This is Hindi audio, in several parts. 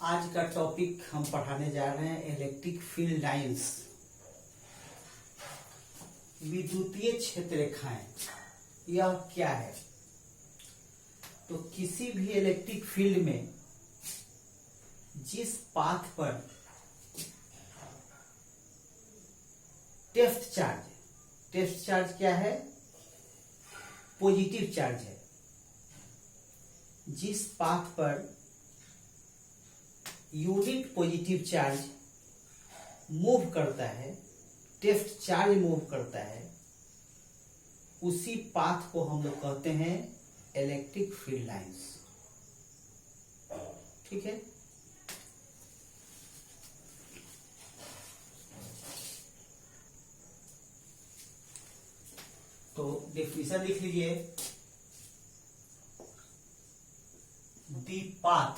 आज का टॉपिक हम पढ़ाने जा रहे हैं इलेक्ट्रिक फील्ड लाइंस, विद्युतीय क्षेत्र रेखाएं। यह क्या है? तो किसी भी इलेक्ट्रिक फील्ड में जिस पाथ पर टेस्ट चार्ज क्या है? पॉजिटिव चार्ज है। जिस path per unit positive charge move करता है, टेस्ट चार्ज मूव करता है, उसी पाथ को हम लोग कहते हैं इलेक्ट्रिक फील्ड लाइंस। ठीक है। तो डेफिनेशन लिख लीजिए। The path,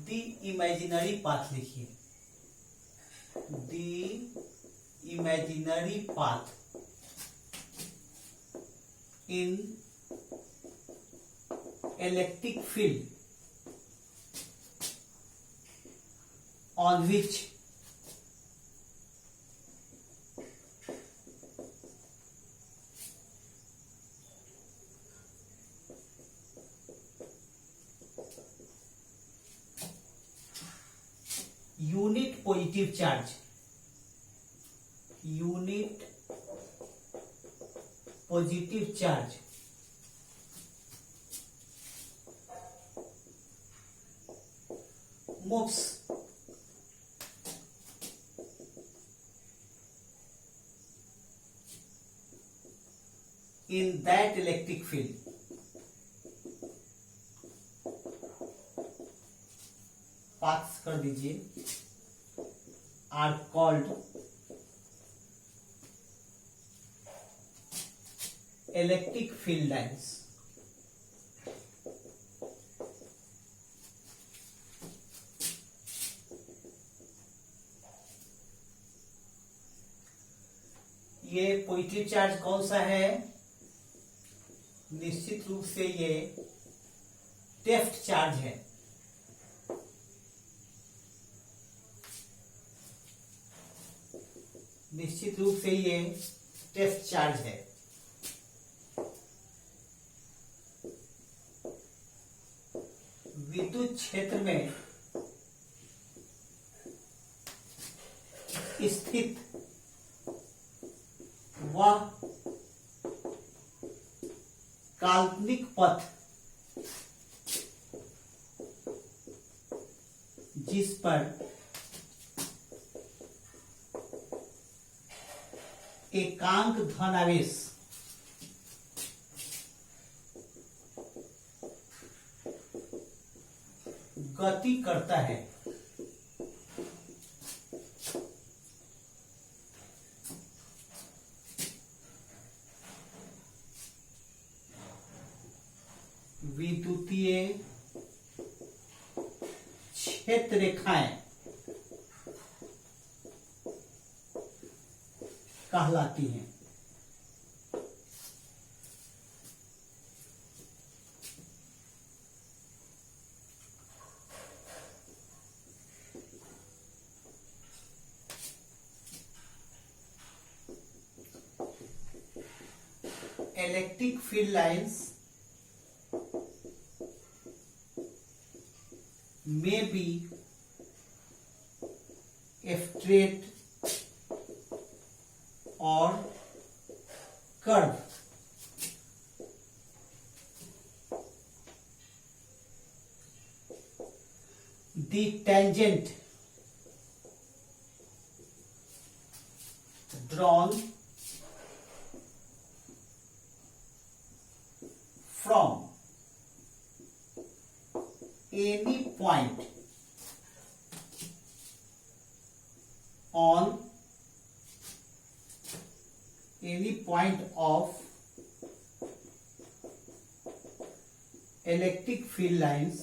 the imaginary path लिखिए। The imaginary path in electric field on which unit positive charge moves in that electric field paths कर दीजिए are called electric field lines। ये पॉजिटिव चार्ज कौन सा है? निश्चित रूप से ये टेस्ट चार्ज है। निश्चित रूप से ये टेस्ट चार्ज है। विद्युत क्षेत्र में स्थित वह काल्पनिक पथ जिस पर एकांक धनावेश गति करता है, विद्युतीय क्षेत्र रेखाएं कहलाती हैं। Electric field lines may be straight or curve। The tangent drawn from any point on any point of electric field lines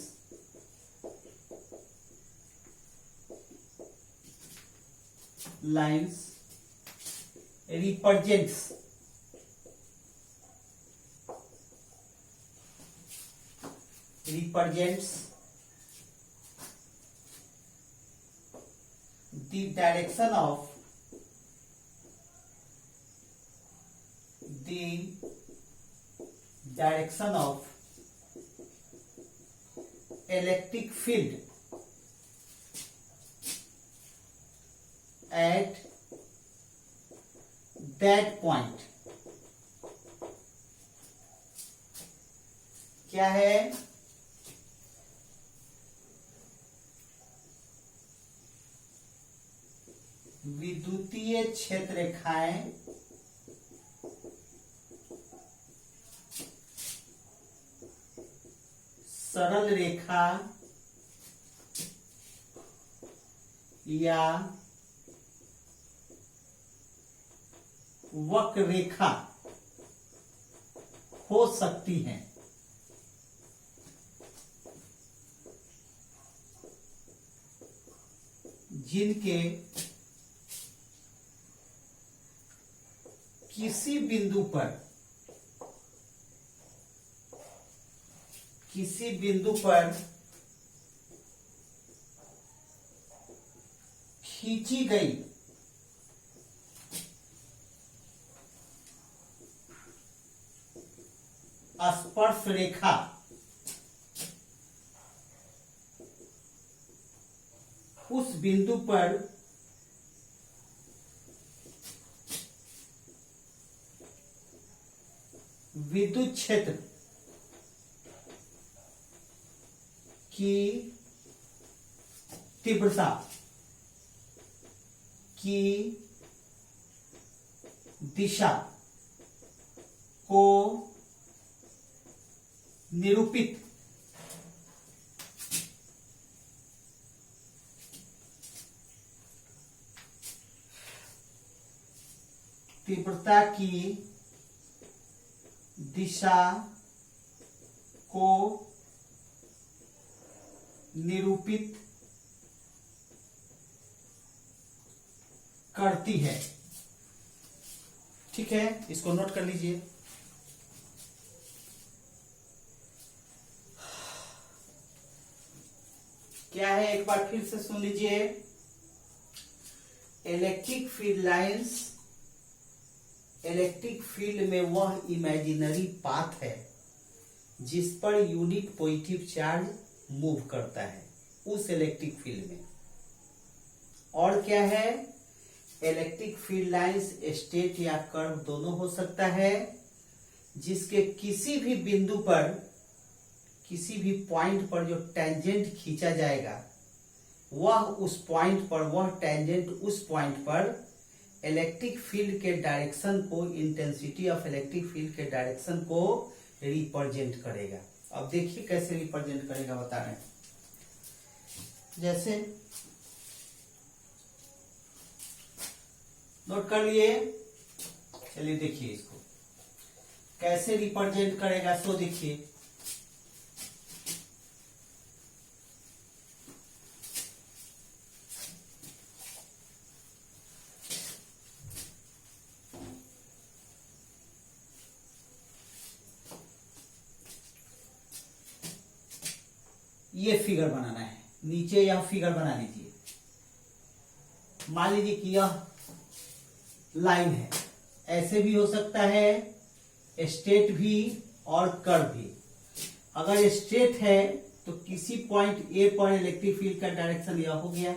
represents the direction of electric field at that point क्या है? विद्युतीय क्षेत्र रेखाएं सरल रेखा या वक्र रेखा हो सकती हैं, जिनके किसी बिंदु पर खींची गई स्पर्श रेखा उस बिंदु पर विद्युत क्षेत्र की तीव्रता की दिशा को निरूपित तीव्रता की दिशा को निरूपित करती है। ठीक है, इसको नोट कर लीजिए। क्या है, एक बार फिर से सुन लीजिए। Electric field lines, electric field में वह इमेजिनरी पाथ है जिस per unit positive charge move करता है उस इलेक्ट्रिक फील्ड में। और क्या है, इलेक्ट्रिक फील्ड लाइंस स्ट्रेट या कर्व दोनों हो सकता है, जिसके किसी भी बिंदु पर, किसी भी पॉइंट पर जो टेंजेंट खींचा जाएगा वह उस पॉइंट पर, वह टेंजेंट उस पॉइंट पर इलेक्ट्रिक फील्ड के डायरेक्शन को, इंटेंसिटी ऑफ इलेक्ट्रिक फील्ड के डायरेक्शन को रिप्रेजेंट करेगा। अब देखिए कैसे रिप्रेजेंट करेगा, बता रहे हैं। जैसे नोट कर लिए, चलिए देखिए इसको कैसे रिप्रेजेंट करेगा। सो देखिए, ये फिगर बनाना है, नीचे यह फिगर बना लीजिए। मान लीजिए कि यह लाइन है, ऐसे भी हो सकता है, स्ट्रेट भी और कर्व भी। अगर स्ट्रेट है तो किसी पॉइंट ए पर इलेक्ट्रिक फील्ड का डायरेक्शन यह हो गया,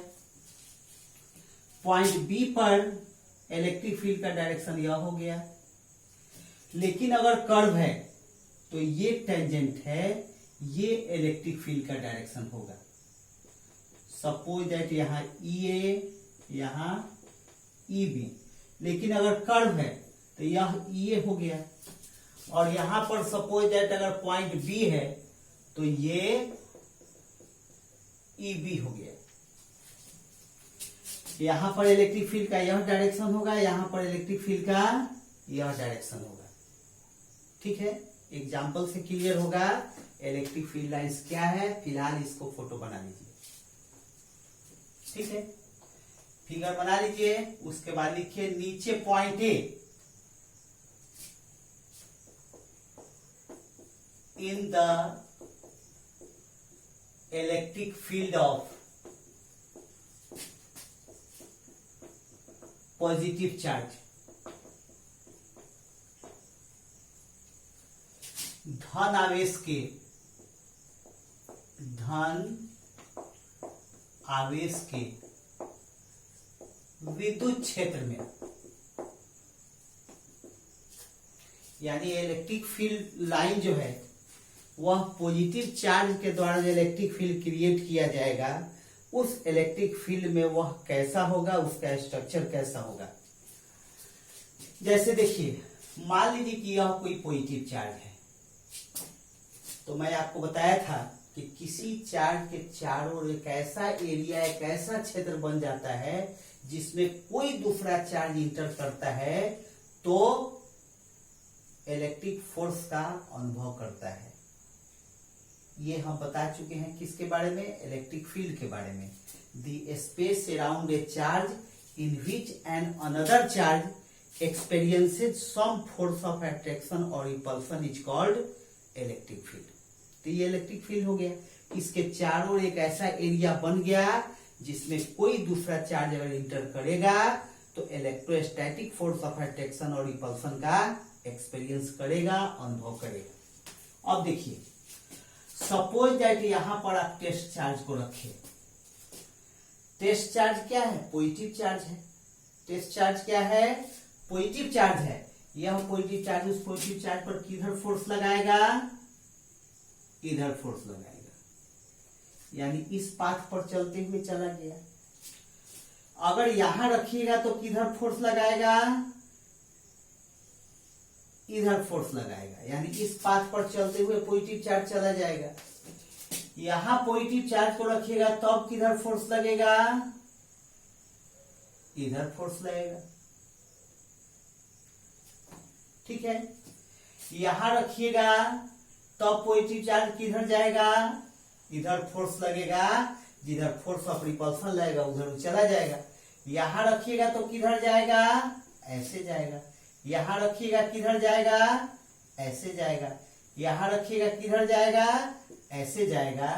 पॉइंट बी पर इलेक्ट्रिक फील्ड का डायरेक्शन यह हो गया। लेकिन अगर कर्व है तो ये टेंजेंट है, ये इलेक्ट्रिक फील्ड का डायरेक्शन होगा। सपोज दैट यहां ई ए, यहां ई बी। लेकिन अगर कर्व है तो यह ई ए हो गया, और यहां पर सपोज दैट अगर पॉइंट बी है तो ये ई बी हो गया। यहां पर इलेक्ट्रिक फील्ड का यह डायरेक्शन होगा, यहां पर इलेक्ट्रिक फील्ड का यह डायरेक्शन होगा। ठीक है, एग्जाम्पल से क्लियर होगा इलेक्ट्रिक फील्ड लाइंस क्या है। फिलहाल इसको फोटो बना लीजिए। ठीक है, फिगर बना लीजिए। उसके बाद लिखिए नीचे point A, in the electric field of positive charge, धन आवेश के, धन आवेश के विद्युत क्षेत्र में, यानी इलेक्ट्रिक फील्ड लाइन जो है वह पॉजिटिव चार्ज के द्वारा जो इलेक्ट्रिक फील्ड क्रिएट किया जाएगा, उस इलेक्ट्रिक फील्ड में वह कैसा होगा, उसका स्ट्रक्चर कैसा होगा। जैसे देखिए, मान लीजिए कि यह कोई पॉजिटिव चार्ज है, तो मैं आपको बताया था कि किसी चार्ज के चारों ओर एक ऐसा एरिया, एक ऐसा क्षेत्र बन जाता है जिसमें कोई दूसरा चार्ज इंटर करता है तो इलेक्ट्रिक फोर्स का अनुभव करता है। ये हम बता चुके हैं किसके बारे में, इलेक्ट्रिक फील्ड के बारे में। The space around a charge in which an another charge experiences some force of attraction और repulsion is called electric field. तो ये इलेक्ट्रिक फील्ड हो गया, इसके चारों ओर एक ऐसा एरिया बन गया जिसमें कोई दूसरा चार्ज अगर इंटर करेगा तो इलेक्ट्रोस्टैटिक फोर्स ऑफ अट्रैक्शन और रिपल्सन का एक्सपीरियंस करेगा, अनुभव करेगा। अब देखिए, सपोज दैट यहां पर आप टेस्ट चार्ज को रखे। टेस्ट चार्ज क्या है, पॉजिटिव चार्ज है। टेस्ट चार्ज क्या है, पॉजिटिव चार्ज है। यह पॉजिटिव चार्ज उस पॉजिटिव चार्ज पर किधर फोर्स लगाएगा, इधर फोर्स लगाएगा, यानी इस पाथ पर चलते हुए चला गया। अगर यहां रखिएगा तो किधर फोर्स लगाएगा, इधर फोर्स लगाएगा, यानी इस पाथ पर चलते हुए पॉजिटिव चार्ज चला जाएगा। यहां पॉजिटिव चार्ज को रखिएगा तब किधर फोर्स लगेगा, इधर फोर्स लगेगा। ठीक है, यहां रखिएगा तब पॉजिटिव चार्ज किधर जाएगा, इधर फोर्स लगेगा, जिधर फोर्स ऑफ रिपल्सन लगेगा उधर चला जाएगा। यहां रखिएगा तो किधर जाएगा, ऐसे जाएगा। यहां रखिएगा किधर जाएगा, ऐसे जाएगा। यहां रखिएगा किधर जाएगा, ऐसे जाएगा।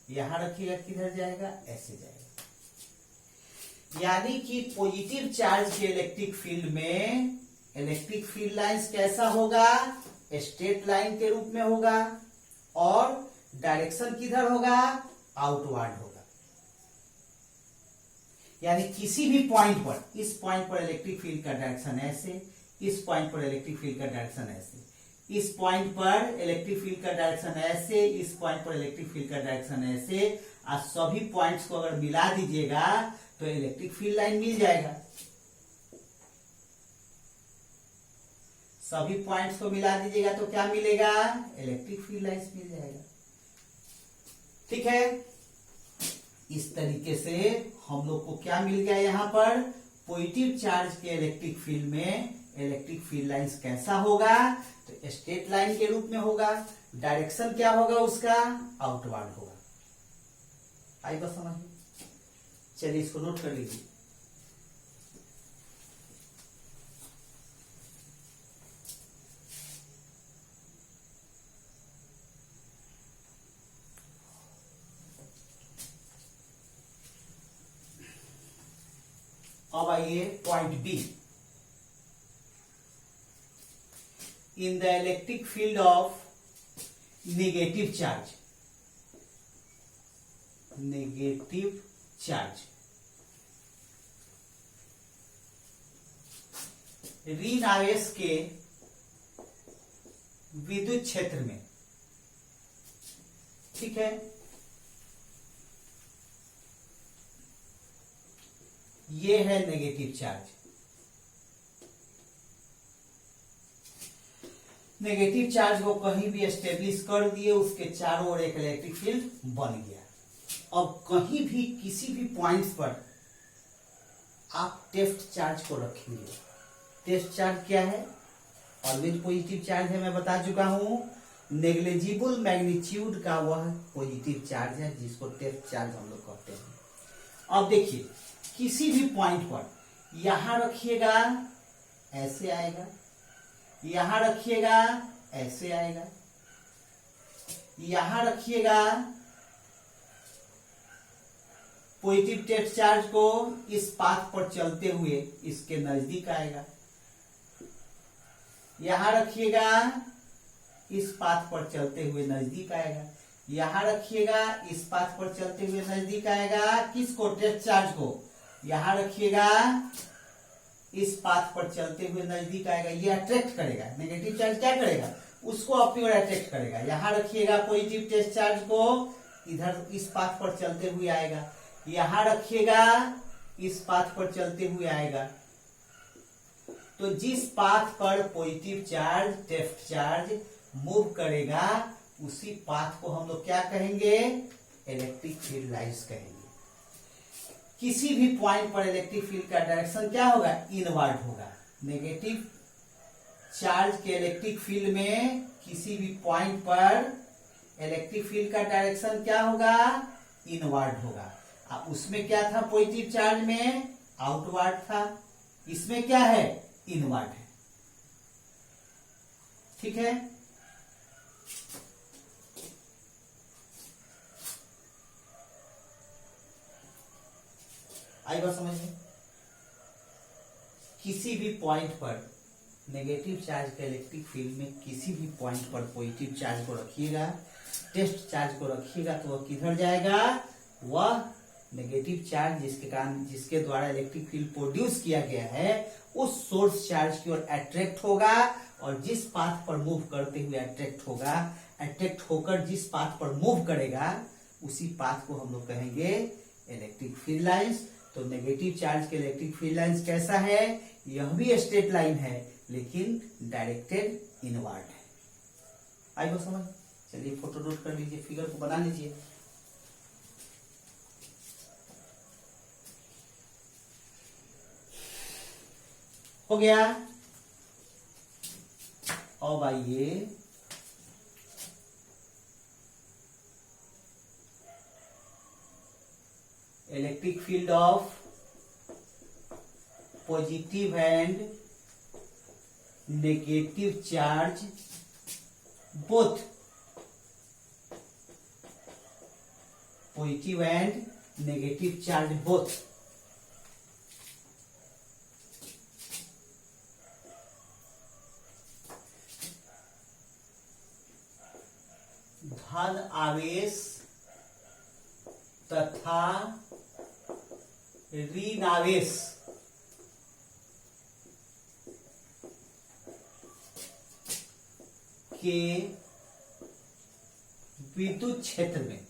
यहां रखिएगा किधर जाएगा, ऐसे जाएगा। यानी कि पॉजिटिव चार्ज के इलेक्ट्रिक फील्ड में इलेक्ट्रिक फील्ड लाइंस कैसा होगा, स्ट्रेट लाइन के रूप में होगा और डायरेक्शन किधर होगा, आउटवर्ड होगा। यानी किसी भी पॉइंट पर, इस पॉइंट पर इलेक्ट्रिक फील्ड का डायरेक्शन ऐसे, इस पॉइंट पर इलेक्ट्रिक फील्ड का डायरेक्शन ऐसे, इस पॉइंट पर इलेक्ट्रिक फील्ड का डायरेक्शन ऐसे, इस पॉइंट पर इलेक्ट्रिक फील्ड का डायरेक्शन ऐसे। आज सभी पॉइंट्स को अगर मिला दीजिएगा तो इलेक्ट्रिक फील्ड लाइन मिल जाएगा। सभी पॉइंट्स को मिला दीजिएगा तो क्या मिलेगा, इलेक्ट्रिक फील्ड लाइंस मिल जाएगा। ठीक है, इस तरीके से हम लोग को क्या मिल गया, यहां पर पॉजिटिव चार्ज के इलेक्ट्रिक फील्ड में इलेक्ट्रिक फील्ड लाइंस कैसा होगा, तो स्ट्रेट लाइन के रूप में होगा। डायरेक्शन क्या होगा उसका, आउटवर्ड होगा। आई बात समझ में? चलिए इसको नोट कर लीजिए। अब आइए point B. In the electric field of negative charge, negative charge, ऋण आवेश के विद्युत क्षेत्र में, ठीक है, ये है नेगेटिव चार्ज। नेगेटिव चार्ज को कहीं भी एस्टेब्लिश कर दिए, उसके चारों ओर एक इलेक्ट्रिक फील्ड बन गया। अब कहीं भी किसी भी पॉइंट्स पर आप टेस्ट चार्ज को रखेंगे। टेस्ट चार्ज क्या है, ऑलवेज पॉजिटिव चार्ज है, मैं बता चुका हूं। नेग्लिजिबल मैग्नीट्यूड का वह पॉजिटिव चार्ज है जिसको टेस्ट चार्ज हम लोग कहते हैं। अब देखिए, किसी भी पॉइंट पर यहां रखिएगा ऐसे आएगा, यहां रखिएगा ऐसे आएगा, यहां रखिएगा पॉजिटिव टेस्ट चार्ज को इस पाथ पर चलते हुए इसके नजदीक आएगा, यहां रखिएगा, इस पाथ पर चलते हुए नजदीक आएगा, यहां रखिएगा, इस पाथ पर चलते हुए नजदीक आएगा। किसको? टेस्ट चार्ज को। यहां रखिएगा, इस पाथ पर चलते हुए नजदीक आएगा, ये अट्रैक्ट करेगा। नेगेटिव चार्ज क्या करेगा? उसको अपनी ओर अट्रैक्ट करेगा। यहां रखिएगा पॉजिटिव टेस्ट चार्ज को, इधर इस पाथ पर चलते हुए आएगा, यहां रखिएगा, इस पाथ पर चलते हुए आएगा। तो जिस पाथ पर positive charge test charge move करेगा उसी पाथ को हम लोग क्या कहेंगे? इलेक्ट्रिक फील्ड लाइंस कहेंगे। किसी भी पॉइंट पर इलेक्ट्रिक फील्ड का डायरेक्शन क्या होगा? इनवर्ड होगा। नेगेटिव चार्ज के इलेक्ट्रिक फील्ड में किसी भी पॉइंट पर इलेक्ट्रिक फील्ड का डायरेक्शन क्या होगा? इनवर्ड होगा। अब उसमें क्या था? पॉजिटिव चार्ज में आउटवर्ड था, इसमें क्या है? इनवर्ड है। ठीक है, आई बात समझ में? किसी भी पॉइंट पर नेगेटिव चार्ज के इलेक्ट्रिक फील्ड में किसी भी पॉइंट पर पॉजिटिव चार्ज को रखिएगा, टेस्ट चार्ज को रखिएगा, तो वह किधर जाएगा? वह नेगेटिव चार्ज जिसके द्वारा इलेक्ट्रिक फील्ड प्रोड्यूस किया गया है उस सोर्स चार्ज की ओर अट्रैक्ट होगा, और जिस पाथ पर मूव करते हुए अट्रैक्ट होगा, अट्रैक्ट होकर जिस पाथ पर मूव करेगा उसी पाथ को हम लोग कहेंगे इलेक्ट्रिक फील्ड लाइंस। तो नेगेटिव चार्ज के इलेक्ट्रिक फील्ड लाइंस कैसा है? यह भी स्ट्रेट लाइन है लेकिन डायरेक्टेड इनवर्ड है। आई बात समझ? चलिए फोटो नोट कर लीजिए, फिगर को बना लीजिए। हो गया। अब आइए electric field of positive and negative charge both, positive and negative charge both. धन आवेश तथा ऋण आवेश के विद्युत क्षेत्र में,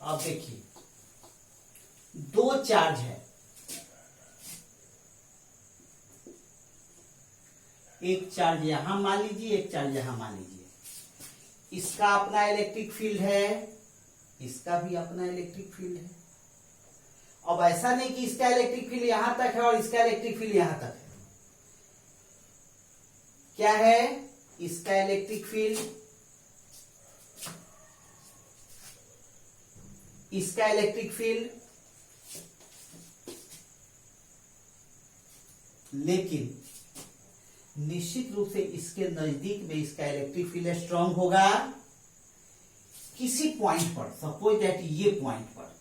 अब देखिए दो चार्ज है, एक चार्ज यहां मान लीजिए, एक चार्ज यहां मान लीजिए। इसका अपना इलेक्ट्रिक फील्ड है, इसका भी अपना इलेक्ट्रिक फील्ड है। अब ऐसा नहीं कि इसका इलेक्ट्रिक फील्ड यहां तक है और इसका इलेक्ट्रिक फील्ड यहां तक है। क्या है? इसका इलेक्ट्रिक फील्ड, इसका इलेक्ट्रिक फील्ड, लेकिन निश्चित रूप से इसके नजदीक में इसका इलेक्ट्रिक फील्ड स्ट्रांग होगा। किसी पॉइंट पर, सपोज दैट ये पॉइंट पर,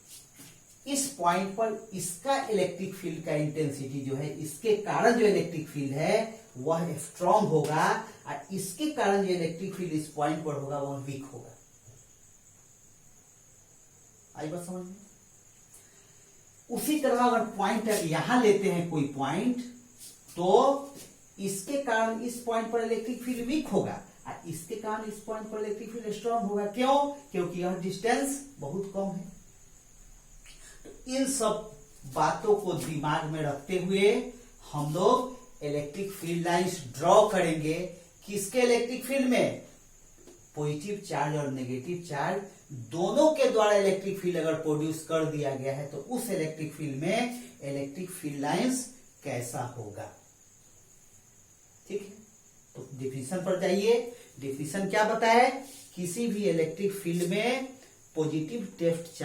इस पॉइंट पर इसका इलेक्ट्रिक फील्ड का इंटेंसिटी जो है, इसके कारण जो इलेक्ट्रिक फील्ड है वह स्ट्रांग होगा, और इसके कारण जो इलेक्ट्रिक फील्ड इस पॉइंट पर होगा वह वीक होगा। आई बात समझ में? उसी तरह अगर पॉइंट यहां लेते हैं कोई पॉइंट, तो इसके कारण इस पॉइंट पर इलेक्ट्रिक फील्ड वीक होगा, और इसके कारण इस पॉइंट पर इलेक्ट्रिक फील्ड स्ट्रांग होगा। क्यों? क्योंकि यह डिस्टेंस बहुत कम है। तो इन सब बातों को दिमाग में रखते हुए हम लोग इलेक्ट्रिक फील्ड लाइंस ड्रॉ करेंगे। किसके इलेक्ट्रिक फील्ड में? पॉजिटिव चार्ज और नेगेटिव चार्ज दोनों के द्वारा इलेक्ट्रिक फील्ड अगर प्रोड्यूस कर दिया गया है तो उस इलेक्ट्रिक फील्ड में इलेक्ट्रिक फील्ड लाइंस कैसा होगा। ठीक है, तो डिफिनेशन पर जाइए। डिफिनेशन क्या बताया? किसी भी इलेक्ट्रिक फील्ड में पॉजिटिव टेस्ट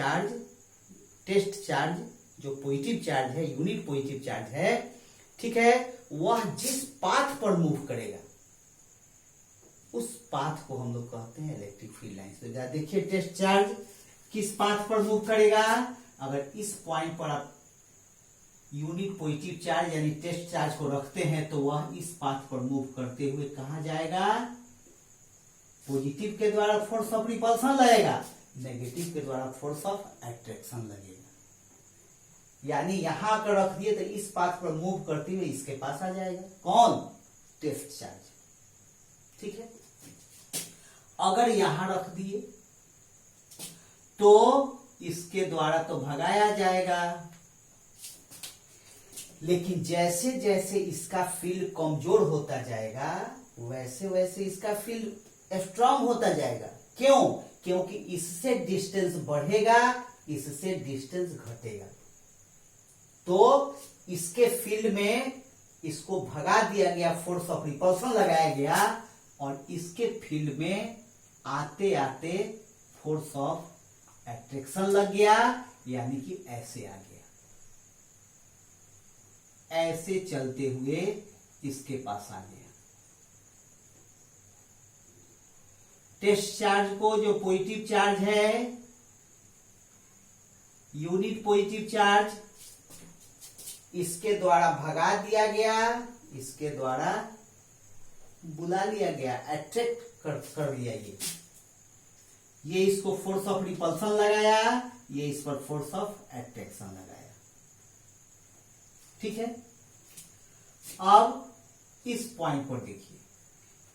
चार्ज जो पॉजिटिव चार्ज है, यूनिट पॉजिटिव चार्ज है, ठीक है, वह जिस पाथ पर मूव करेगा उस पाथ को हम लोग कहते हैं इलेक्ट्रिक फील्ड लाइंस। तो देखिए टेस्ट चार्ज किस पाथ पर मूव करेगा? अगर इस पॉइंट पर आप यूनिट पॉजिटिव चार्ज यानी टेस्ट चार्ज को रखते हैं तो वह इस पाथ पर मूव करते हुए कहां जाएगा? पॉजिटिव के द्वारा फोर्स ऑफ रिपल्सन लगेगा, नेगेटिव के द्वारा फोर्स ऑफ अट्रैक्शन लगेगा। यानी यहां अगर रख दिए तो इस पाथ पर मूव करते हुए इसके पास आ जाएगा। कौन? Test charge. ठीक है। अगर यहां रख दिए तो इसके द्वारा तो भगाया जाएगा, लेकिन जैसे जैसे इसका फील्ड कमजोर होता जाएगा वैसे वैसे इसका फील्ड स्ट्रांग होता जाएगा। क्यों? क्योंकि इससे डिस्टेंस बढ़ेगा, इससे डिस्टेंस घटेगा, तो इसके फील्ड में इसको भगा दिया गया, फोर्स ऑफ रिपल्सन लगाया गया, और इसके फील्ड में आते आते फोर्स ऑफ अट्रैक्शन लग गया, यानी कि ऐसे आ गया, ऐसे चलते हुए इसके पास आ गया। टेस्ट चार्ज को जो पॉजिटिव चार्ज है, यूनिट पॉजिटिव चार्ज, इसके द्वारा भगा दिया गया, इसके द्वारा बुला लिया गया, अट्रैक्ट कर लिया। ये इसको फोर्स ऑफ रिपल्सन लगाया, ये इस पर फोर्स ऑफ अट्रैक्शन लगाया। ठीक है। अब इस पॉइंट पर देखिए,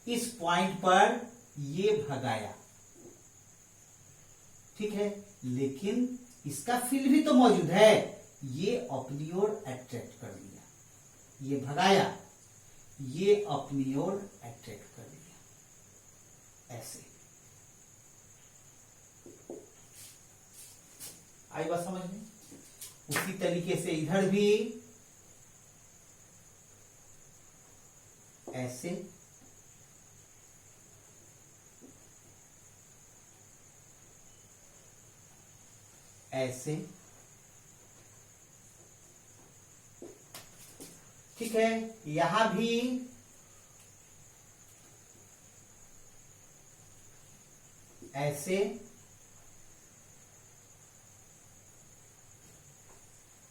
इस पॉइंट पर ये भगाया, ठीक है, लेकिन इसका फील्ड भी तो मौजूद है, ये अपनी ओर अट्रैक्ट कर लिया, ये भगाया, ये अपनी ओर अट्रैक्ट कर लिया, ऐसे। आई बात समझ में? उसी तरीके से इधर भी ऐसे, ऐसे, ठीक है। यहां भी ऐसे,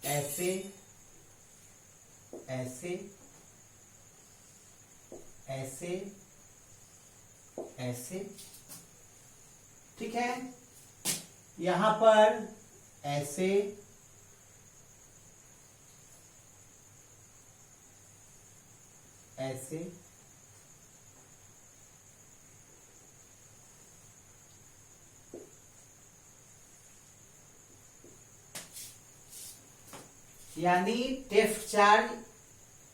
ऐसे, ऐसे, ऐसे, ऐसे, ठीक है। यहां पर ऐसे, ऐसे, यानी टेस्ट चार्ज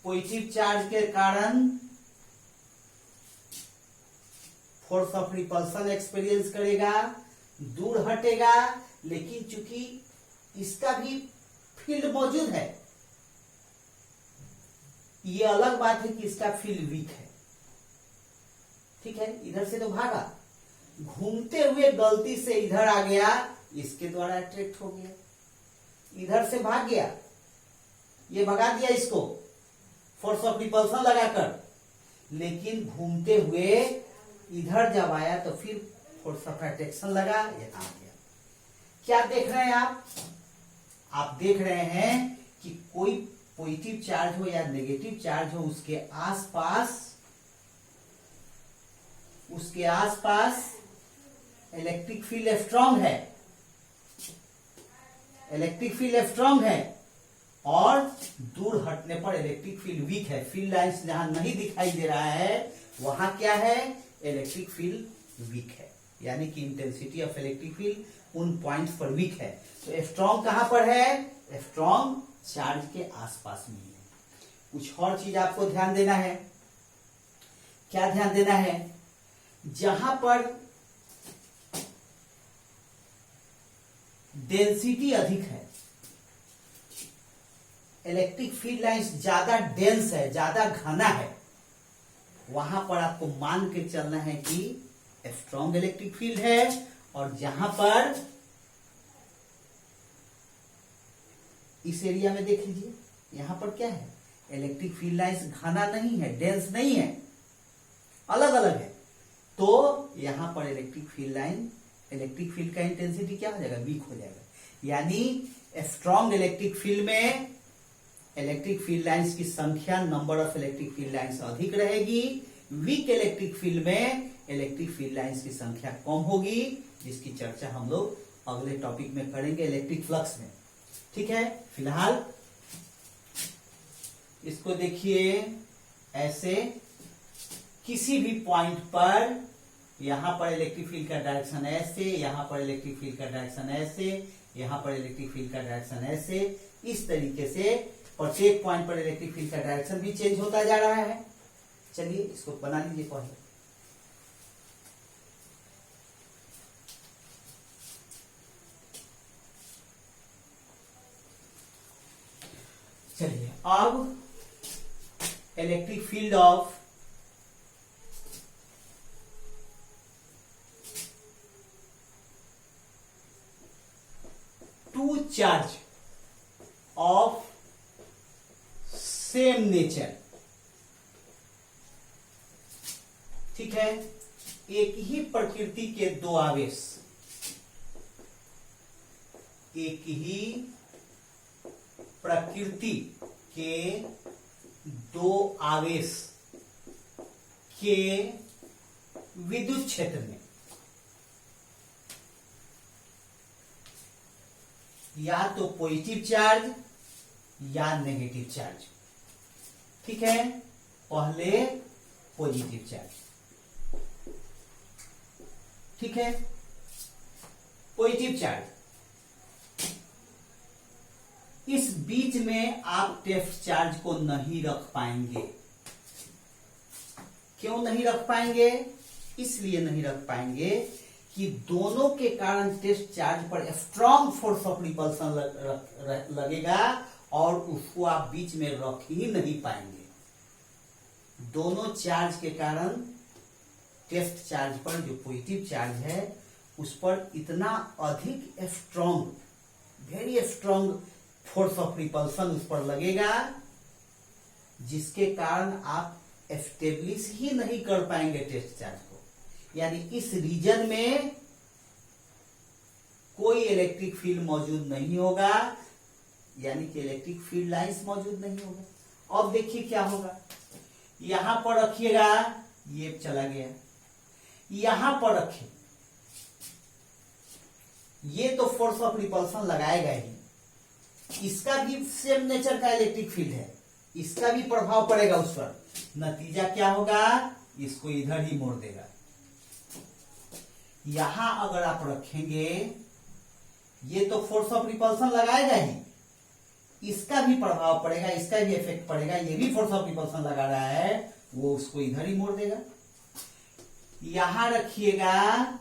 पॉजिटिव चार्ज के कारण फोर्स ऑफ रिपल्सन एक्सपीरियंस करेगा, दूर हटेगा, लेकिन चूंकि इसका भी फील्ड मौजूद है, ये अलग बात है कि इसका फील्ड वीक है, ठीक है। इधर से तो भागा, घूमते हुए गलती से इधर आ गया, इसके द्वारा अट्रैक्ट हो गया, इधर से भाग गया, ये भगा दिया इसको फोर्स ऑफ रिपल्सन लगाकर, लेकिन घूमते हुए इधर जब आया तो फिर फोर्स ऑफ अट्रैक्शन लगा, ये आ गया। क्या देख रहे हैं आप? आप देख रहे हैं कि कोई पॉजिटिव चार्ज हो या नेगेटिव चार्ज हो, उसके आसपास इलेक्ट्रिक फील्ड स्ट्रांग है, इलेक्ट्रिक फील्ड स्ट्रांग है, और दूर हटने पर इलेक्ट्रिक फील्ड वीक है। फील्ड लाइंस जहां नहीं दिखाई दे रहा है वहां क्या है? इलेक्ट्रिक फील्ड वीक है, यानी कि इंटेंसिटी ऑफ इलेक्ट्रिक फील्ड उन पॉइंट्स पर वीक है। तो स्ट्रांग कहां पर है? स्ट्रांग चार्ज के आसपास में है। कुछ और चीज आपको ध्यान देना है। क्या ध्यान देना है? जहां पर डेंसिटी अधिक है, इलेक्ट्रिक फील्ड लाइंस ज्यादा डेंस है, ज्यादा घना है, वहां पर आपको मान के चलना है कि स्ट्रॉन्ग इलेक्ट्रिक फील्ड है। और जहां पर इस एरिया में देख लीजिए, यहां पर क्या है? इलेक्ट्रिक फील्ड लाइंस घना नहीं है, डेंस नहीं है, अलग अलग है, तो यहां पर electric field line electric field का इंटेंसिटी क्या हो जाएगा, वीक हो जाएगा। यानी स्ट्रॉन्ग इलेक्ट्रिक फील्ड में इलेक्ट्रिक फील्ड लाइंस की संख्या, number of electric field lines अधिक रहेगी। वीक इलेक्ट्रिक फील्ड में इलेक्ट्रिक फील्ड लाइंस की संख्या कम होगी, जिसकी चर्चा हम लोग अगले टॉपिक में करेंगे, इलेक्ट्रिक फ्लक्स में। ठीक है, फिलहाल इसको देखिए ऐसे, किसी भी पॉइंट पर, यहां पर इलेक्ट्रिक फील्ड का डायरेक्शन ऐसे, यहां पर इलेक्ट्रिक फील्ड का डायरेक्शन ऐसे, यहां पर इलेक्ट्रिक फील्ड का डायरेक्शन ऐसे, इस तरीके से प्रत्येक पॉइंट पर इलेक्ट्रिक फील्ड का डायरेक्शन भी चेंज होता जा रहा है। चलिए इसको बना लीजिए पहले। चलिए अब electric field of two charge of same nature, ठीक है, एक ही प्रकृति के दो आवेश, एक ही प्रकृति के दो आवेश के विद्युत क्षेत्र में या तो पॉजिटिव चार्ज या नेगेटिव चार्ज, ठीक है, पहले पॉजिटिव चार्ज, ठीक है, पॉजिटिव चार्ज, इस बीच में आप टेस्ट चार्ज को नहीं रख पाएंगे। क्यों नहीं रख पाएंगे? इसलिए नहीं रख पाएंगे कि दोनों के कारण टेस्ट चार्ज पर स्ट्रॉन्ग फोर्स ऑफ रिपल्सन लगेगा और उसको आप बीच में रख ही नहीं पाएंगे। दोनों चार्ज के कारण टेस्ट चार्ज पर जो पॉजिटिव चार्ज है उस पर इतना अधिक strong, very strong force of repulsion उस पर लगेगा, जिसके कारण आप एस्टेब्लिश ही नहीं कर पाएंगे टेस्ट चार्ज को। यानी इस रीजन में कोई इलेक्ट्रिक फील्ड मौजूद नहीं होगा, यानी कि इलेक्ट्रिक फील्ड लाइंस मौजूद नहीं होगा। अब देखिए क्या होगा, यहां पर रखिएगा, ये चला गया, यहां पर रखिए, ये तो फोर्स ऑफ रिपल्सन लगाएगा ही, इसका भी सेम नेचर का इलेक्ट्रिक फील्ड है, इसका भी प्रभाव पड़ेगा उस पर। नतीजा क्या होगा, इसको इधर ही मोड़ देगा। यहां अगर आप रखेंगे, ये तो फोर्स ऑफ रिपल्सन लगाएगा ही, इसका भी प्रभाव पड़ेगा, इसका भी इफेक्ट पड़ेगा, ये भी फोर्स ऑफ रिपल्सन लगा रहा है, वो उसको इधर ही मोड़ देगा। यहां रखिएगा,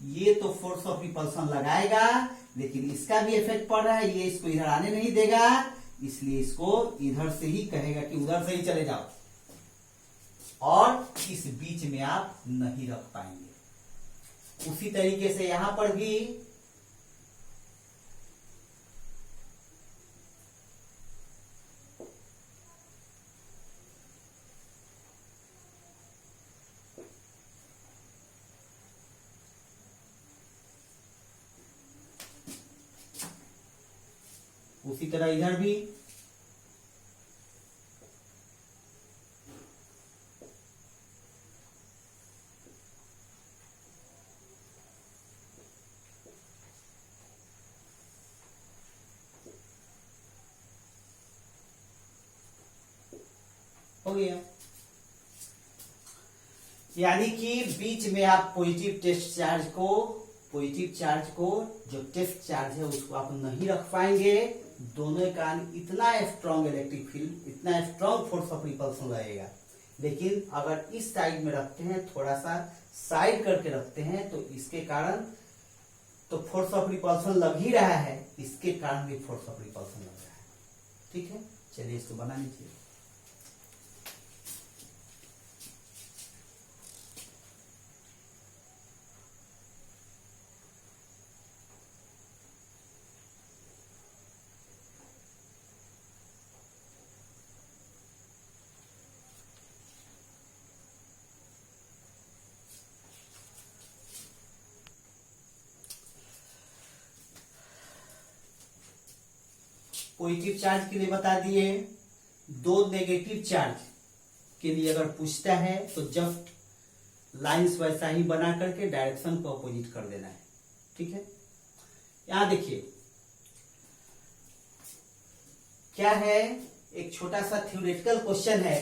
ये तो फोर्स ऑफ रिपल्सन लगाएगा, लेकिन इसका भी इफेक्ट पड़ रहा है, ये इसको इधर आने नहीं देगा, इसलिए इसको इधर से ही कहेगा कि उधर से ही चले जाओ, और इस बीच में आप नहीं रख पाएंगे। उसी तरीके से यहां पर भी उसी तरह इधर भी हो गया। यानी कि बीच में आप पॉजिटिव टेस्ट चार्ज को, पॉजिटिव चार्ज को, जो टेस्ट चार्ज है उसको आप नहीं रख पाएंगे। दोनों के कारण इतना स्ट्रॉन्ग इलेक्ट्रिक फील्ड, इतना स्ट्रॉन्ग फोर्स ऑफ रिपल्सन लगेगा। लेकिन अगर इस साइड में रखते हैं, थोड़ा सा साइड करके रखते हैं, तो इसके कारण तो फोर्स ऑफ रिपल्सन लग ही रहा है, इसके कारण भी फोर्स ऑफ रिपल्सन लग रहा है। ठीक है, चलिए इसको बना लीजिए। पॉजिटिव चार्ज के लिए बता दिए, दो नेगेटिव चार्ज के लिए अगर पूछता है तो जस्ट लाइंस वैसा ही बना करके डायरेक्शन को अपोजिट कर देना है। ठीक है, यहां देखिए क्या है, एक छोटा सा थ्योरेटिकल क्वेश्चन है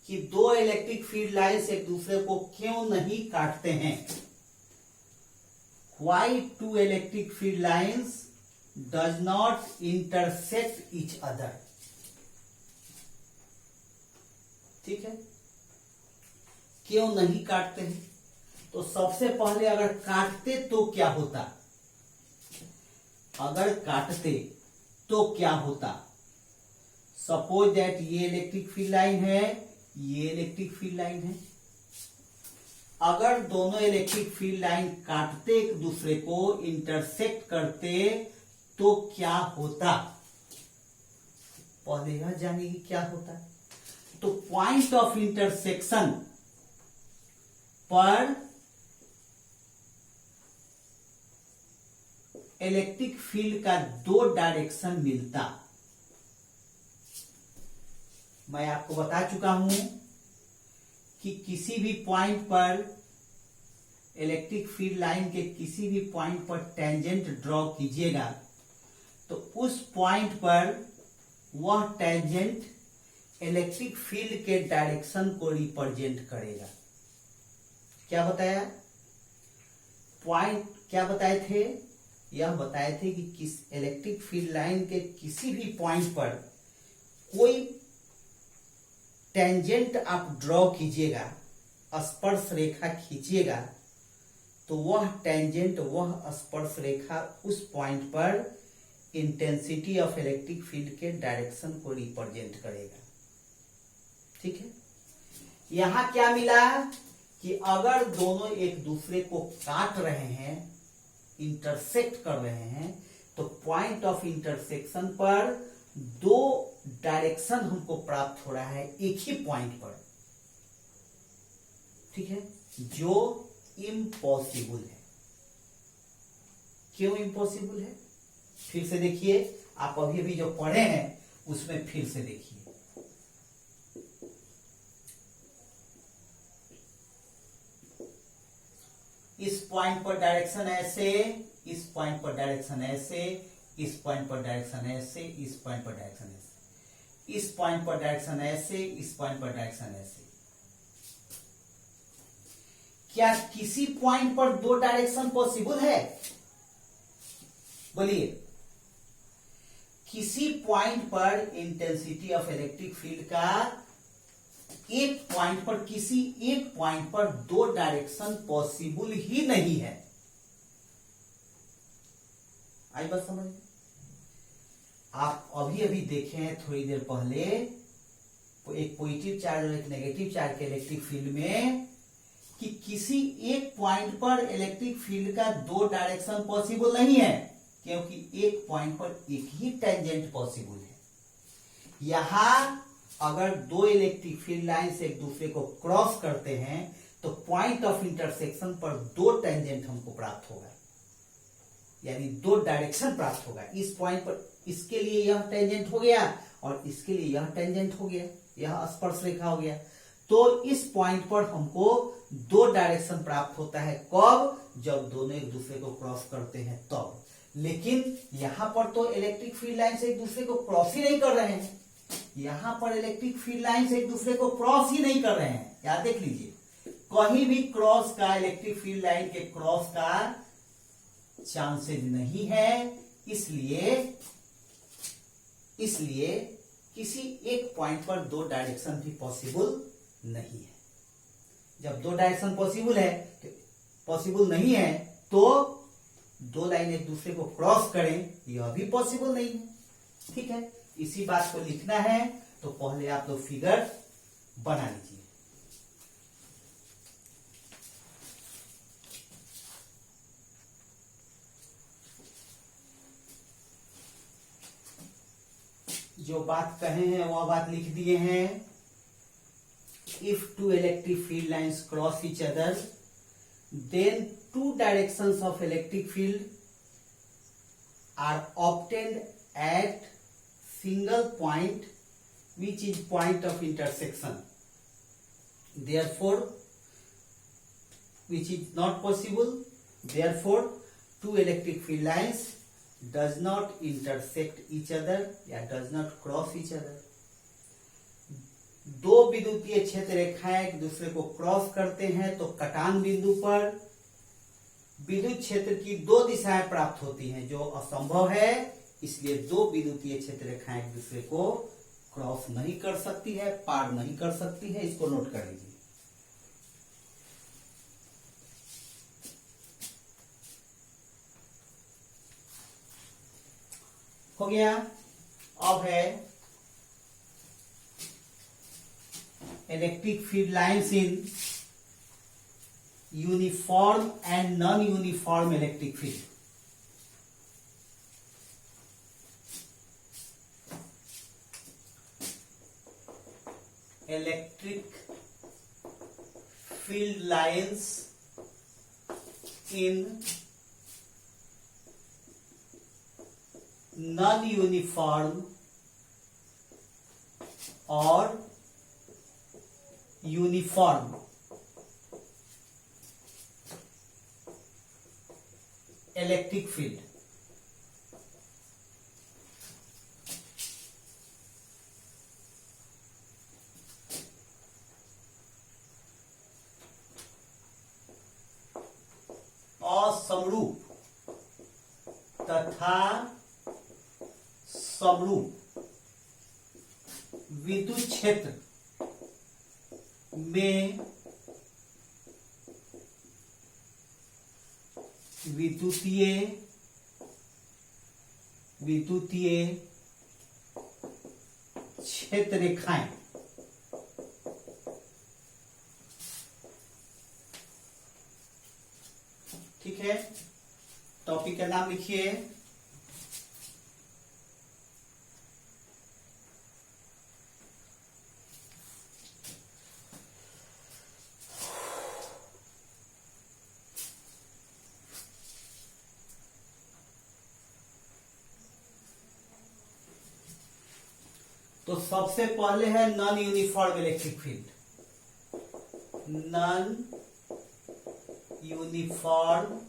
कि दो इलेक्ट्रिक फील्ड लाइंस एक दूसरे को क्यों नहीं काटते हैं। Why two electric field lines does not intersect each other। ठीक है, क्यों नहीं काटते हैं? तो सबसे पहले अगर काटते तो क्या होता, अगर काटते तो क्या होता। सपोज दैट ये इलेक्ट्रिक फील्ड लाइन है, ये इलेक्ट्रिक फील्ड लाइन है। अगर दोनों इलेक्ट्रिक फील्ड लाइन काटते एक दूसरे को, इंटरसेक्ट करते तो क्या होता, पहले यह जानिए क्या होता है। तो पॉइंट ऑफ इंटरसेक्शन पर इलेक्ट्रिक फील्ड का दो डायरेक्शन मिलता। मैं आपको बता चुका हूं कि किसी भी पॉइंट पर इलेक्ट्रिक फील्ड लाइन के किसी भी पॉइंट पर टेंजेंट ड्रॉ कीजिएगा तो उस पॉइंट पर वह टेंजेंट इलेक्ट्रिक फील्ड के डायरेक्शन को रिप्रेजेंट करेगा। क्या बताया, पॉइंट क्या बताए थे, यह बताए थे कि किस इलेक्ट्रिक फील्ड लाइन के किसी भी पॉइंट पर कोई टेंजेंट आप ड्रॉ कीजिएगा, स्पर्श रेखा खींचिएगा, तो वह टेंजेंट, वह स्पर्श रेखा उस पॉइंट पर इंटेंसिटी ऑफ इलेक्ट्रिक फील्ड के डायरेक्शन को रिप्रेजेंट करेगा। ठीक है, यहां क्या मिला कि अगर दोनों एक दूसरे को काट रहे हैं, इंटरसेक्ट कर रहे हैं, तो पॉइंट ऑफ इंटरसेक्शन पर दो डायरेक्शन हमको प्राप्त हो रहा है एक ही पॉइंट पर। ठीक है, जो इम्पॉसिबल है। क्यों इम्पॉसिबल है, फिर से देखिए, आप अभी अभी जो पढ़े हैं उसमें फिर से देखिए। इस पॉइंट पर डायरेक्शन ऐसे, इस पॉइंट पर डायरेक्शन ऐसे, इस पॉइंट पर डायरेक्शन ऐसे, इस पॉइंट पर डायरेक्शन ऐसे, इस पॉइंट पर डायरेक्शन ऐसे, इस पॉइंट पर डायरेक्शन ऐसे। क्या किसी पॉइंट पर दो डायरेक्शन पॉसिबल है, बोलिए। किसी पॉइंट पर इंटेंसिटी ऑफ इलेक्ट्रिक फील्ड का एक पॉइंट पर, किसी एक पॉइंट पर दो डायरेक्शन पॉसिबल ही नहीं है। आई बात समझ में? आप अभी अभी देखे हैं थोड़ी देर पहले एक पॉजिटिव चार्ज और एक नेगेटिव चार्ज के इलेक्ट्रिक फील्ड में कि किसी एक पॉइंट पर इलेक्ट्रिक फील्ड का दो डायरेक्शन पॉसिबल नहीं है, क्योंकि एक पॉइंट पर एक ही टेंजेंट पॉसिबल है। यहां अगर दो इलेक्ट्रिक फील्ड लाइन से एक दूसरे को क्रॉस करते हैं तो पॉइंट ऑफ इंटरसेक्शन पर दो टेंजेंट हमको प्राप्त होगा, यानी दो डायरेक्शन प्राप्त होगा। इस पॉइंट पर इसके लिए यह टेंजेंट हो गया और इसके लिए यह टेंजेंट हो गया, यह स्पर्श रेखा हो गया। तो इस पॉइंट पर हमको दो डायरेक्शन प्राप्त होता है। कब? जब दोनों एक दूसरे को क्रॉस करते हैं तब। लेकिन यहां पर तो इलेक्ट्रिक फील्ड लाइन से एक दूसरे को क्रॉस ही नहीं कर रहे हैं, यहां पर इलेक्ट्रिक फील्ड लाइन से एक दूसरे को क्रॉस ही नहीं कर रहे हैं। याद देख लीजिए, कहीं भी क्रॉस का, इलेक्ट्रिक फील्ड लाइन के क्रॉस का चांसेस नहीं है। इसलिए किसी एक पॉइंट पर दो डायरेक्शन भी पॉसिबल नहीं है। जब दो डायरेक्शन पॉसिबल नहीं है तो दो लाइन एक दूसरे को क्रॉस करें, यह भी पॉसिबल नहीं है। ठीक है, इसी बात को लिखना है तो पहले आप लोग फिगर बना लीजिए। जो बात कहे हैं वह बात लिख दिए हैं। If two electric field lines cross each other, then two directions of electric field are obtained at single point which is point of intersection. Therefore, which is not possible. Therefore, two electric field lines does not intersect each other या does not cross each other. दो विद्युतीय क्षेत्र रेखाएं एक दूसरे को क्रॉस करते हैं तो कटान बिंदु पर विद्युत क्षेत्र की दो दिशाएं प्राप्त होती हैं, जो असंभव है। इसलिए दो विद्युतीय क्षेत्र रेखाएं एक दूसरे को क्रॉस नहीं कर सकती है, पार नहीं कर सकती है। इसको नोट कर लीजिए। हो गया। अब है electric field lines in uniform and non uniform electric field. Electric field lines in non uniform और यूनिफॉर्म इलेक्ट्रिक फील्ड। असमरूप तथा समरूप विद्युत क्षेत्र में विद्युतीय क्षेत्र रेखाएं ठीक है। टॉपिक का नाम लिखिए तो सबसे पहले है non uniform electric field. Non uniform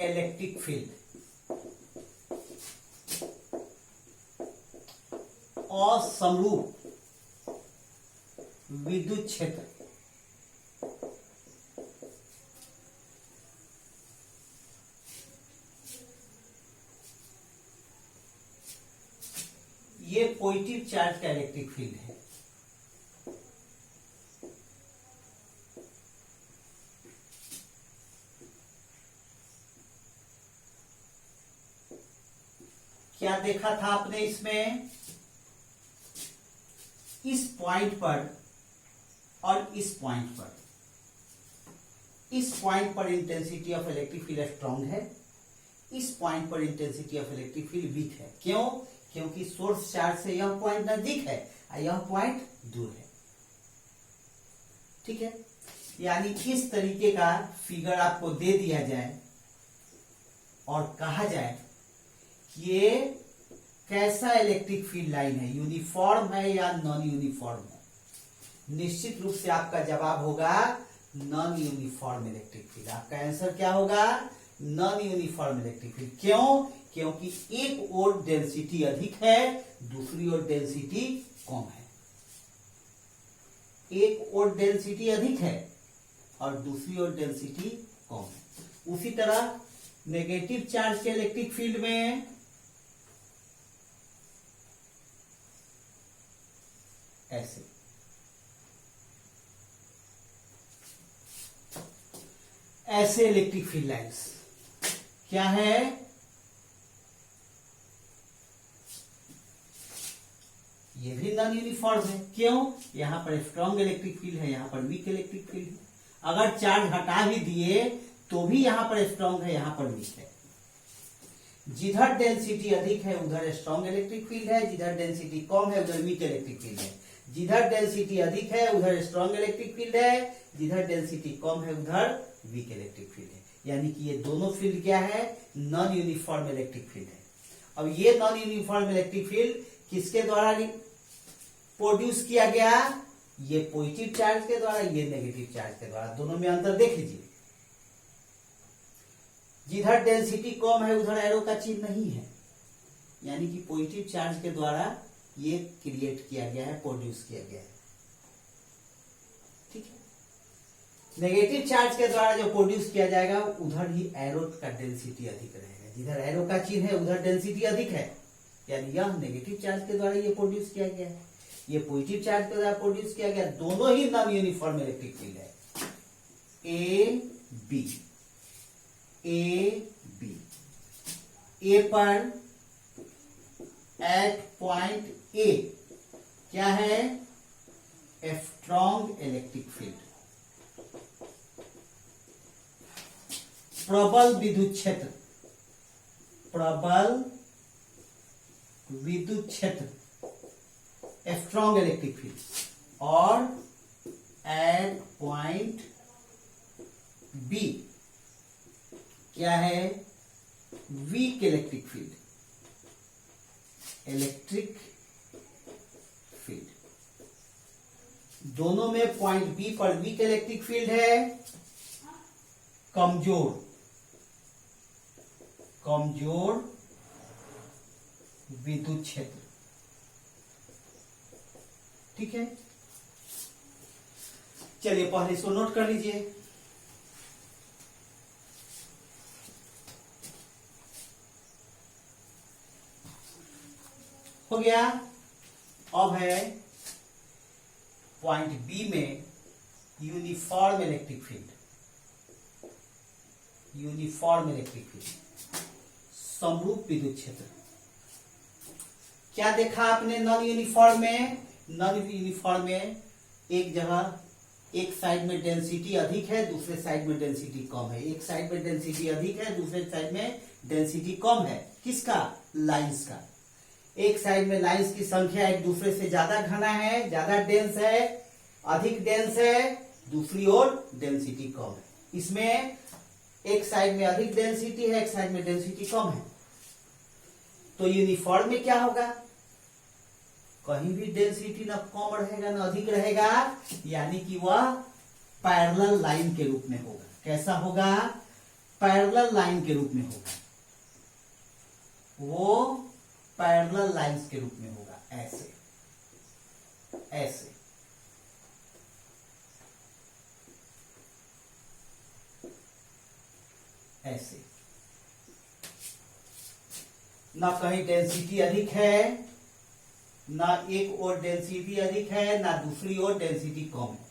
electric field असमरूप विद्युत क्षेत्र ये पॉजिटिव चार्ज का इलेक्ट्रिक फील्ड है। क्या देखा था आपने इसमें? इस पॉइंट पर और इस पॉइंट पर, इस पॉइंट पर intensity of electric field strong है, इस पॉइंट पर intensity of electric field weak है। क्यों? क्योंकि सोर्स चार्ज से यह पॉइंट नजदीक है और यह पॉइंट दूर है। ठीक है, यानी इस तरीके का फिगर आपको दे दिया जाए और कहा जाए कि ये कैसा इलेक्ट्रिक फील्ड लाइन है, यूनिफॉर्म है या नॉन यूनिफॉर्म है। निश्चित रूप से आपका जवाब होगा नॉन यूनिफॉर्म इलेक्ट्रिक फील्ड। आपका आंसर क्या होगा? Non uniform electric field. क्यों? क्योंकि एक ओर डेंसिटी अधिक है, दूसरी ओर डेंसिटी कम है। एक ओर डेंसिटी अधिक है और दूसरी ओर डेंसिटी कम है। उसी तरह नेगेटिव चार्ज के इलेक्ट्रिक फील्ड में ऐसे ऐसे इलेक्ट्रिक फील्ड लाइंस क्या है? ये भी नॉन यूनिफॉर्म है। क्यों? यहां पर स्ट्रॉन्ग इलेक्ट्रिक फील्ड है, यहां पर वीक इलेक्ट्रिक फील्ड है। अगर चार्ज हटा भी दिए तो भी यहां पर स्ट्रॉन्ग है, यहां पर वीक है। जिधर डेंसिटी अधिक है उधर स्ट्रॉन्ग इलेक्ट्रिक फील्ड है, जिधर डेंसिटी कम है उधर वीक इलेक्ट्रिक फील्ड है। जिधर डेंसिटी अधिक है उधर स्ट्रॉन्ग इलेक्ट्रिक फील्ड है, जिधर डेंसिटी कम है उधर वीक इलेक्ट्रिक फील्ड है। यानी कि ये दोनों फील्ड क्या है? नॉन यूनिफॉर्म इलेक्ट्रिक फील्ड है। अब ये नॉन यूनिफॉर्म इलेक्ट्रिक फील्ड किसके द्वारा प्रोड्यूस किया गया? ये पॉजिटिव चार्ज के द्वारा, ये नेगेटिव चार्ज के द्वारा। दोनों में अंतर देख लीजिए, जिधर डेंसिटी कम है उधर एरो का चिन्ह नहीं है, यानी कि पॉजिटिव चार्ज के द्वारा ये क्रिएट किया गया है, प्रोड्यूस किया गया है। ठीक है। नेगेटिव चार्ज के द्वारा जो प्रोड्यूस किया जाएगा उधर ही एरो का डेंसिटी अधिक रहेगा। जिधर एरो का चिन्ह है उधर डेंसिटी अधिक है, यानी यह नेगेटिव चार्ज के द्वारा ये प्रोड्यूस किया गया है, ये पॉजिटिव चार्ज के द्वारा प्रोड्यूस किया गया। दोनों ही नॉन यूनिफॉर्म इलेक्ट्रिक फील्ड है। ए बी, ए बी, ए पर एट पॉइंट ए क्या है? ए स्ट्रॉन्ग इलेक्ट्रिक फील्ड, प्रबल विद्युत क्षेत्र, प्रबल विद्युत क्षेत्र, स्ट्रॉन्ग इलेक्ट्रिक फील्ड। और एट पॉइंट बी क्या है? Weak electric field, electric field. दोनों में पॉइंट बी पर वीक इलेक्ट्रिक फील्ड है, कमजोर, कमजोर विद्युत क्षेत्र। ठीक है, चलिए पहले इसको नोट कर लीजिए। हो गया। अब है पॉइंट बी में uniform electric field, uniform electric field, समरूप विद्युत क्षेत्र। क्या देखा आपने नॉन यूनिफॉर्म में? नॉन यूनिफॉर्म में एक जगह, एक साइड में डेंसिटी अधिक है, दूसरे साइड में डेंसिटी कम है। एक साइड में डेंसिटी अधिक है, दूसरे साइड में डेंसिटी कम है। किसका? लाइंस का। एक साइड में लाइंस की संख्या एक दूसरे से ज्यादा घना है, ज्यादा डेंस है, अधिक डेंस है, दूसरी ओर डेंसिटी कम है। इसमें एक साइड में अधिक डेंसिटी है, एक साइड में डेंसिटी कम है। तो यूनिफॉर्म में क्या होगा? कहीं भी डेंसिटी ना कम रहेगा ना अधिक रहेगा, यानी कि वह पैरेलल लाइन के रूप में होगा। कैसा होगा? पैरेलल लाइन के रूप में होगा, वो पैरेलल लाइंस के रूप में होगा। ऐसे ऐसे ऐसे, ना कहीं डेंसिटी अधिक है, ना एक और डेंसिटी अधिक है, ना दूसरी ओर डेंसिटी कम है।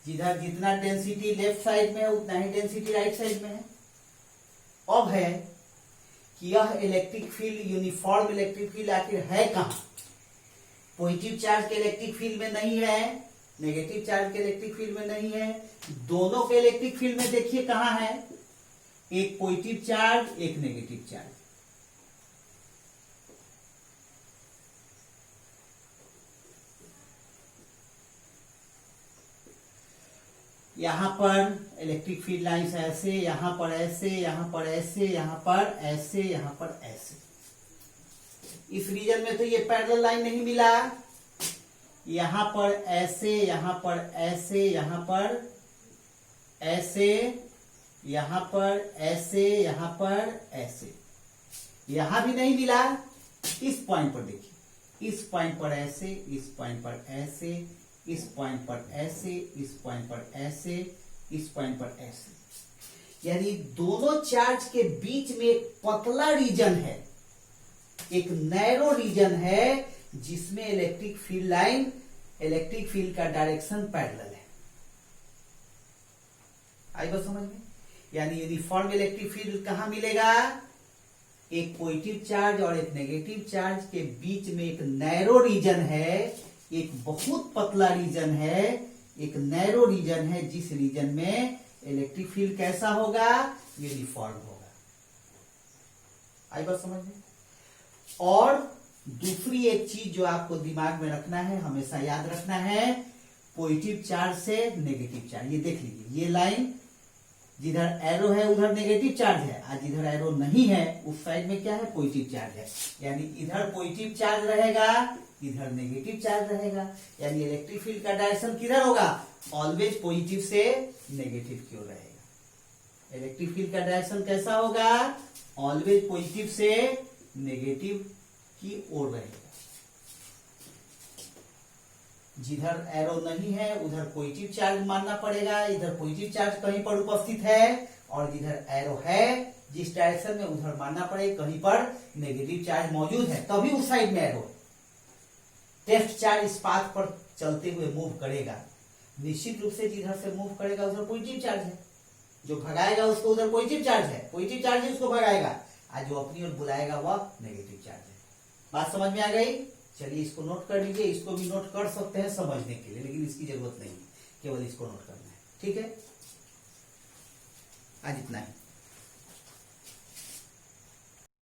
जिधर जितना डेंसिटी लेफ्ट साइड में है उतना ही डेंसिटी राइट साइड में है। अब है कि यह electric field, uniform electric field आखिर है कहां? पॉजिटिव चार्ज के इलेक्ट्रिक फील्ड में नहीं है, नेगेटिव चार्ज के इलेक्ट्रिक फील्ड में नहीं है। दोनों के इलेक्ट्रिक फील्ड में देखिए कहां है? एक पॉजिटिव चार्ज, एक नेगेटिव चार्ज। यहां पर इलेक्ट्रिक फील्ड लाइंस ऐसे, यहां पर ऐसे, यहां पर ऐसे, यहां पर ऐसे, यहां पर ऐसे। इस रीजन में तो ये पैरेलल लाइन नहीं मिला। यहां पर ऐसे, यहां पर ऐसे, यहां पर ऐसे, यहां पर ऐसे, यहां पर ऐसे, यहां भी नहीं मिला। इस पॉइंट पर देखिए, इस पॉइंट पर ऐसे, इस पॉइंट पर ऐसे, इस पॉइंट पर ऐसे, इस पॉइंट पर ऐसे, इस पॉइंट पर ऐसे। यानी दोनों चार्ज के बीच में एक पतला रीजन है, एक नैरो रीजन है, जिसमें electric field line, electric field का डायरेक्शन पैरेलल है। आई बात समझ में? यानी यूनिफॉर्म इलेक्ट्रिक फील्ड कहां मिलेगा? एक पॉजिटिव चार्ज और एक नेगेटिव चार्ज के बीच में एक नैरो रीजन है, एक बहुत पतला रीजन है, एक नैरो रीजन है, जिस रीजन में इलेक्ट्रिक फील्ड कैसा होगा? यूनिफॉर्म होगा। आई बात समझ में? और दूसरी एक चीज जो आपको दिमाग में रखना है, हमेशा याद रखना है, पॉजिटिव चार्ज से नेगेटिव चार्ज। ये देख लीजिए, ये लाइन जिधर एरो है उधर नेगेटिव चार्ज है, और जिधर एरो नहीं है उस साइड में क्या है, पॉजिटिव चार्ज है। यानी इधर पॉजिटिव चार्ज रहेगा, इधर नेगेटिव चार्ज रहेगा। यानी इलेक्ट्रिक फील्ड का डायरेक्शन किधर होगा, ऑलवेज पॉजिटिव से नेगेटिव की ओर रहेगा। इलेक्ट्रिक फील्ड का डायरेक्शन कैसा होगा, ऑलवेज पॉजिटिव से नेगेटिव की ओर रहेगा। जिधर एरो नहीं है उधर पॉजिटिव चार्ज मानना पड़ेगा, इधर पॉजिटिव चार्ज कहीं पर उपस्थित है, और जिधर एरो है जिस डायरेक्शन में उधर मानना पड़ेगा कहीं पर नेगेटिव चार्ज मौजूद है, तभी उस साइड में एरो। टेस्ट चार्ज इस पाथ पर चलते हुए मूव करेगा, निश्चित रूप से जिधर से मूव करेगा उधर पॉजिटिव चार्ज है, जो भगाएगा उसको उधर पॉजिटिव चार्ज है, पॉजिटिव चार्ज ही उसको भगाएगा, और जो अपनी ओर बुलाएगा वह नेगेटिव चार्ज है। बात समझ में आ गई? चलिए इसको नोट कर लीजिए, इसको भी नोट कर सकते हैं समझने के लिए, लेकिन इसकी जरूरत नहीं, केवल इसको नोट करना है। ठीक है, आज इतना ही।